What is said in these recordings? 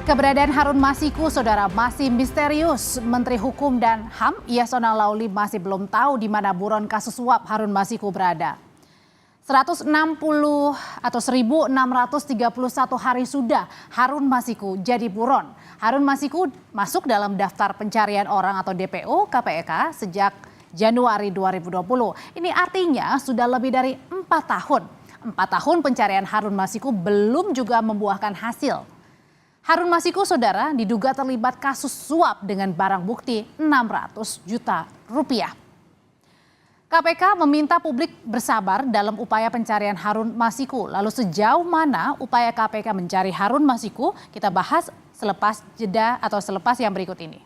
Keberadaan Harun Masiku, saudara, masih misterius. Menteri Hukum dan HAM Yasona Laoly masih belum tahu di mana buron kasus suap Harun Masiku berada. 160 atau 1631 hari sudah Harun Masiku jadi buron. Harun Masiku masuk dalam daftar pencarian orang atau DPO KPK sejak Januari 2020. Ini artinya sudah lebih dari 4 tahun. 4 tahun pencarian Harun Masiku belum juga membuahkan hasil. Harun Masiku, saudara, diduga terlibat kasus suap dengan barang bukti 600 juta rupiah. KPK meminta publik bersabar dalam upaya pencarian Harun Masiku. Lalu sejauh mana upaya KPK mencari Harun Masiku? Kita bahas selepas jeda atau selepas yang berikut ini.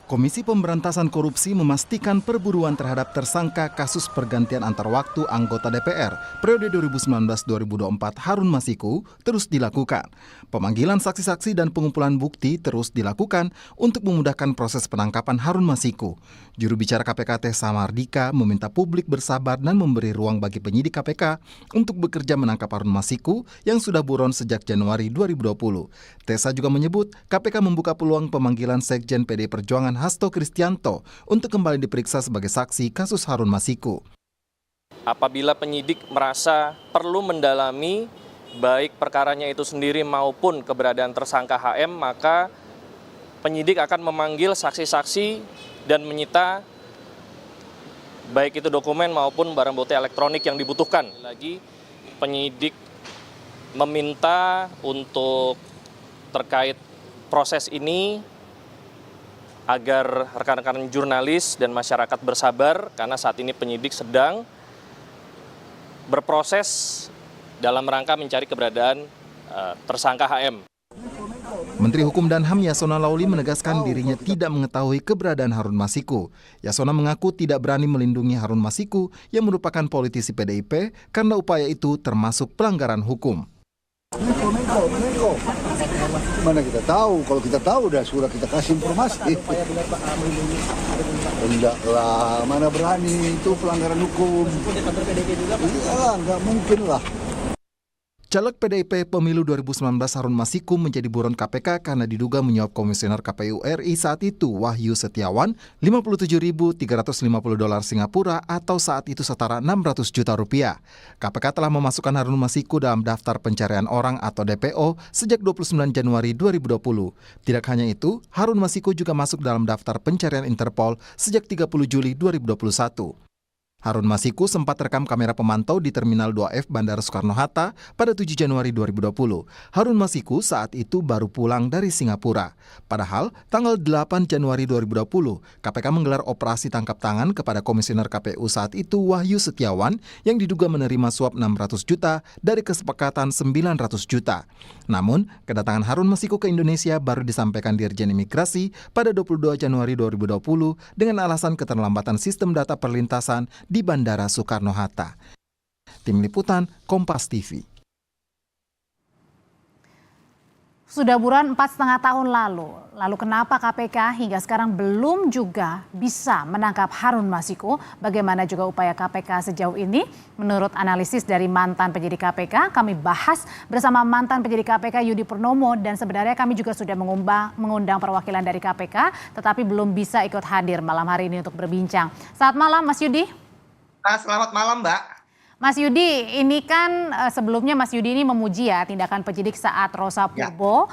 Komisi Pemberantasan Korupsi memastikan perburuan terhadap tersangka kasus pergantian antar waktu anggota DPR periode 2019-2024 Harun Masiku terus dilakukan. Pemanggilan saksi-saksi dan pengumpulan bukti terus dilakukan untuk memudahkan proses penangkapan Harun Masiku. Juru bicara KPK Tessa Mardika meminta publik bersabar dan memberi ruang bagi penyidik KPK untuk bekerja menangkap Harun Masiku yang sudah buron sejak Januari 2020. Tessa juga menyebut KPK membuka peluang pemanggilan Sekjen PDI Perjuangan Hasto Kristianto untuk kembali diperiksa sebagai saksi kasus Harun Masiku. Apabila penyidik merasa perlu mendalami baik perkaranya itu sendiri maupun keberadaan tersangka HM, maka penyidik akan memanggil saksi-saksi dan menyita baik itu dokumen maupun barang bukti elektronik yang dibutuhkan. Lagi penyidik meminta untuk terkait proses ini agar rekan-rekan jurnalis dan masyarakat bersabar karena saat ini penyidik sedang berproses dalam rangka mencari keberadaan tersangka HM. Menteri Hukum dan HAM Yasona Laoly menegaskan dirinya tidak mengetahui keberadaan Harun Masiku. Yasona mengaku tidak berani melindungi Harun Masiku yang merupakan politisi PDIP karena upaya itu termasuk pelanggaran hukum. Mana kita tahu, kalau kita tahu udah sudah kita kasih informasi. Enggak lah, mana berani, itu pelanggaran hukum. Iyalah, enggak mungkin lah. Caleg PDIP Pemilu 2019 Harun Masiku menjadi buron KPK karena diduga menyuap Komisioner KPU RI saat itu Wahyu Setiawan $57.350 Singapura atau saat itu setara 600 juta rupiah. KPK telah memasukkan Harun Masiku dalam daftar pencarian orang atau DPO sejak 29 Januari 2020. Tidak hanya itu, Harun Masiku juga masuk dalam daftar pencarian Interpol sejak 30 Juli 2021. Harun Masiku sempat rekam kamera pemantau di Terminal 2F Bandara Soekarno-Hatta pada 7 Januari 2020. Harun Masiku saat itu baru pulang dari Singapura. Padahal, tanggal 8 Januari 2020, KPK menggelar operasi tangkap tangan kepada Komisioner KPU saat itu Wahyu Setiawan yang diduga menerima suap 600 juta dari kesepakatan 900 juta. Namun, kedatangan Harun Masiku ke Indonesia baru disampaikan Dirjen Imigrasi pada 22 Januari 2020 dengan alasan keterlambatan sistem data perlintasan di Bandara Soekarno-Hatta. Tim Liputan Kompas TV. Sudah buron 4,5 tahun lalu. Lalu kenapa KPK hingga sekarang belum juga bisa menangkap Harun Masiku? Bagaimana juga upaya KPK sejauh ini? Menurut analisis dari mantan penyidik KPK, kami bahas bersama mantan penyidik KPK Yudi Purnomo, dan sebenarnya kami juga sudah mengundang perwakilan dari KPK, tetapi belum bisa ikut hadir malam hari ini untuk berbincang. Selamat malam Mas Yudi. Selamat malam, Mbak. Mas Yudi, ini kan sebelumnya Mas Yudi ini memuji ya tindakan penyidik saat Rosa Purbo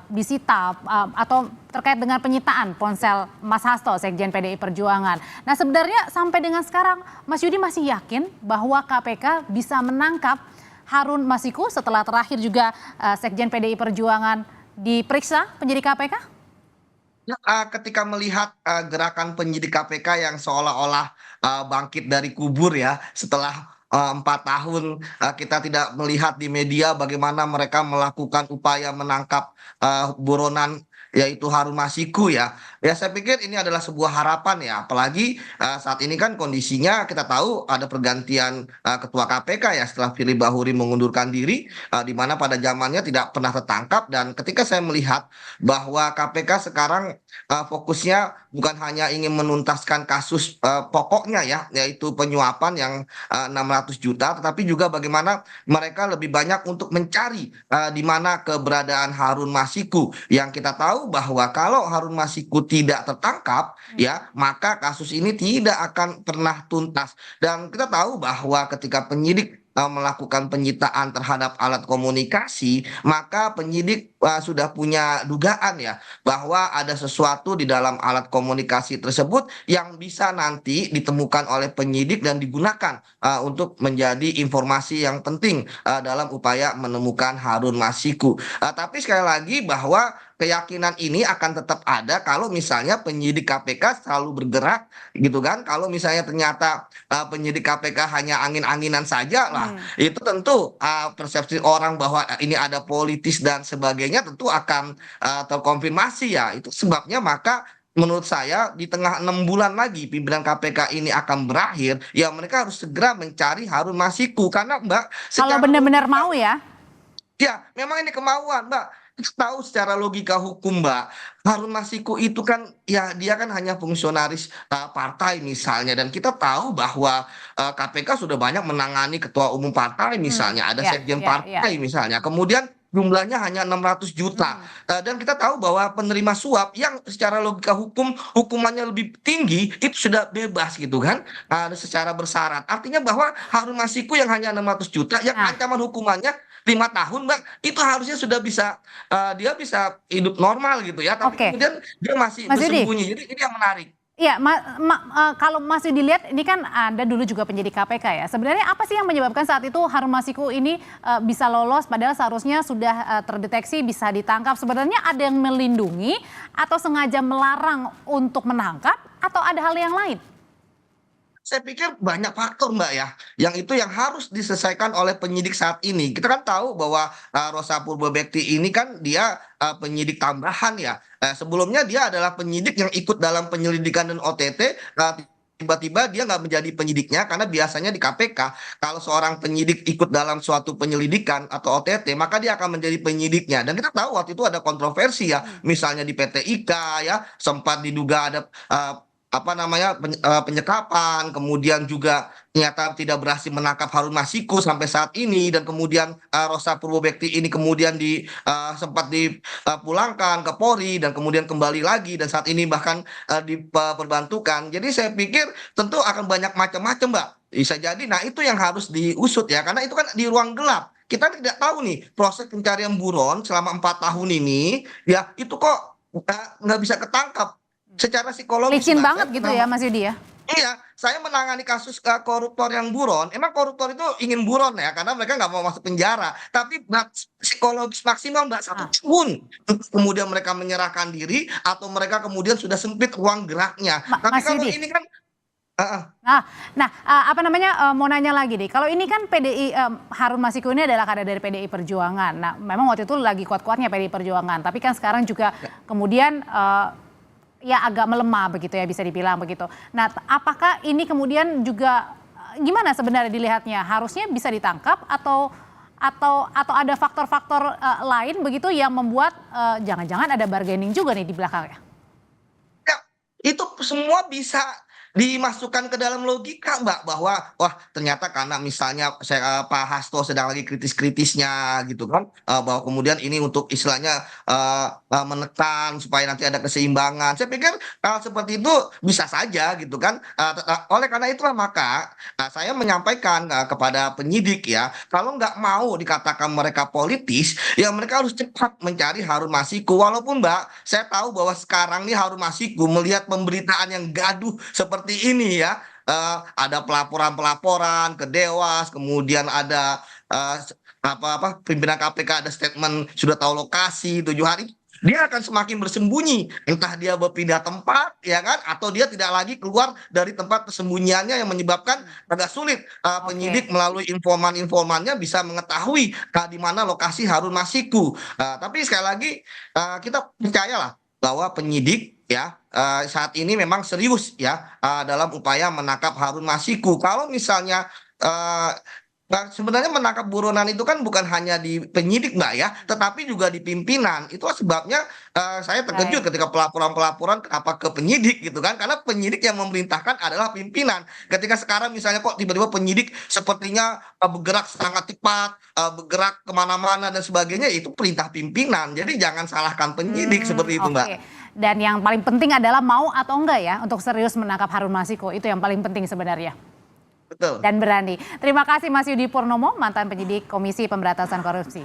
disita atau terkait dengan penyitaan ponsel Mas Hasto, Sekjen PDI Perjuangan. Nah sebenarnya sampai dengan sekarang Mas Yudi masih yakin bahwa KPK bisa menangkap Harun Masiku setelah terakhir juga Sekjen PDI Perjuangan diperiksa penyidik KPK? Ketika melihat gerakan penyidik KPK yang seolah-olah bangkit dari kubur ya setelah 4 tahun kita tidak melihat di media bagaimana mereka melakukan upaya menangkap buronan yaitu Harun Masiku ya. Ya saya pikir ini adalah sebuah harapan ya, apalagi saat ini kan kondisinya kita tahu ada pergantian ketua KPK ya setelah Firly Bahuri mengundurkan diri, di mana pada zamannya tidak pernah tertangkap dan ketika saya melihat bahwa KPK sekarang fokusnya bukan hanya ingin menuntaskan kasus pokoknya ya, yaitu penyuapan yang 600 juta, tetapi juga bagaimana mereka lebih banyak untuk mencari di mana keberadaan Harun Masiku yang kita tahu bahwa kalau Harun Masiku tidak tertangkap ya maka kasus ini tidak akan pernah tuntas dan kita tahu bahwa ketika penyidik melakukan penyitaan terhadap alat komunikasi maka penyidik sudah punya dugaan ya bahwa ada sesuatu di dalam alat komunikasi tersebut yang bisa nanti ditemukan oleh penyidik dan digunakan untuk menjadi informasi yang penting dalam upaya menemukan Harun Masiku. Tapi sekali lagi bahwa keyakinan ini akan tetap ada kalau misalnya penyidik KPK selalu bergerak gitu kan. Kalau misalnya ternyata penyidik KPK hanya angin-anginan saja lah, itu tentu persepsi orang bahwa ini ada politis dan sebagainya tentu akan terkonfirmasi ya. Itu sebabnya maka menurut saya di tengah 6 bulan lagi pimpinan KPK ini akan berakhir, ya mereka harus segera mencari Harun Masiku karena Mbak Kalau secara benar-benar mau ya. ya, memang ini kemauan, Mbak. Kita tahu secara logika hukum, Mbak. Harun Masiku itu kan, ya dia kan hanya fungsionaris partai misalnya. Dan kita tahu bahwa KPK sudah banyak menangani ketua umum partai misalnya. Ada Ya, sekjen ya, ya. partai misalnya. Kemudian jumlahnya hanya 600 juta. Dan kita tahu bahwa penerima suap yang secara logika hukum hukumannya lebih tinggi itu sudah bebas gitu kan. Secara bersyarat. Artinya bahwa Harun Masiku yang hanya 600 juta yang Nah. ancaman hukumannya 5 tahun, Mbak, itu harusnya sudah bisa dia bisa hidup normal gitu ya. Tapi Oke. kemudian dia masih Mas Yudi. bersembunyi. Jadi ini yang menarik. Iya, kalau masih dilihat ini kan Anda dulu juga penyidik KPK ya. Sebenarnya apa sih yang menyebabkan saat itu Harun Masiku ini bisa lolos padahal seharusnya sudah terdeteksi bisa ditangkap. Sebenarnya ada yang melindungi atau sengaja melarang untuk menangkap atau ada hal yang lain? Saya pikir banyak faktor, Mbak ya, yang itu yang harus diselesaikan oleh penyidik saat ini. Kita kan tahu bahwa Rosa Purbabekti ini kan dia penyidik tambahan ya. Sebelumnya dia adalah penyidik yang ikut dalam penyelidikan dan OTT. Tiba-tiba dia nggak menjadi penyidiknya karena biasanya di KPK kalau seorang penyidik ikut dalam suatu penyelidikan atau OTT maka dia akan menjadi penyidiknya dan kita tahu waktu itu ada kontroversi ya misalnya di PT IKA ya sempat diduga ada penyekapan, kemudian juga ternyata tidak berhasil menangkap Harun Masiku sampai saat ini dan kemudian Rosa Purbabekti ini kemudian sempat dipulangkan ke Polri dan kemudian kembali lagi dan saat ini bahkan diperbantukan. Jadi saya pikir tentu akan banyak macam-macam, Mbak. Bisa jadi, nah itu yang harus diusut ya karena itu kan di ruang gelap. Kita tidak tahu nih proses pencarian buron selama 4 tahun ini ya itu kok nggak bisa ketangkap. Secara psikologis Licin Mbak, banget saya gitu pernah ya Mas Yudi ya? iya, saya menangani kasus koruptor yang buron. Emang koruptor itu ingin buron ya, karena mereka nggak mau masuk penjara. Tapi psikologis maksimal Mbak 1 tahun. Kemudian mereka menyerahkan diri atau mereka kemudian sudah sempit ruang geraknya. Tapi Mas kalau Yudi. ini kan Mau nanya lagi nih, kalau ini kan PDI, Harun Masiku ini adalah kader dari PDI Perjuangan. Nah, memang waktu itu lagi kuat-kuatnya PDI Perjuangan, tapi kan sekarang juga kemudian ya agak melemah begitu ya bisa dibilang begitu. Nah, apakah ini kemudian juga gimana sebenarnya dilihatnya? Harusnya bisa ditangkap atau ada faktor-faktor lain begitu yang membuat jangan-jangan ada bargaining juga nih di belakangnya? ya, itu semua bisa dimasukkan ke dalam logika Mbak bahwa wah ternyata karena misalnya Pak Hasto sedang lagi kritis-kritisnya gitu kan bahwa kemudian ini untuk istilahnya menekan supaya nanti ada keseimbangan. Saya pikir hal seperti itu bisa saja gitu kan. Oleh karena itulah maka saya menyampaikan kepada penyidik ya kalau nggak mau dikatakan mereka politis ya mereka harus cepat mencari Harun Masiku walaupun Mbak saya tahu bahwa sekarang nih Harun Masiku melihat pemberitaan yang gaduh seperti ini ya ada pelaporan ke Dewas kemudian ada pimpinan KPK ada statement sudah tahu lokasi 7 hari dia akan semakin bersembunyi entah dia berpindah tempat ya kan atau dia tidak lagi keluar dari tempat persembunyiannya yang menyebabkan agak sulit penyidik melalui informan-informannya bisa mengetahui di mana lokasi Harun Masiku. Tapi sekali lagi kita percayalah bahwa penyidik ya saat ini memang serius ya dalam upaya menangkap Harun Masiku. Kalau misalnya sebenarnya menangkap buronan itu kan bukan hanya di penyidik Mbak ya, tetapi juga di pimpinan. Itu sebabnya saya terkejut Baik. ketika pelaporan-pelaporan kenapa ke penyidik gitu kan, karena penyidik yang memerintahkan adalah pimpinan. Ketika sekarang misalnya kok tiba-tiba penyidik sepertinya bergerak sangat cepat, bergerak kemana-mana dan sebagainya, itu perintah pimpinan. Jadi jangan salahkan penyidik seperti itu Mbak. Oke. Dan yang paling penting adalah mau atau enggak ya untuk serius menangkap Harun Masiku. Itu yang paling penting sebenarnya. Betul. Dan berani. Terima kasih Mas Yudi Purnomo, mantan penyidik Komisi Pemberantasan Korupsi.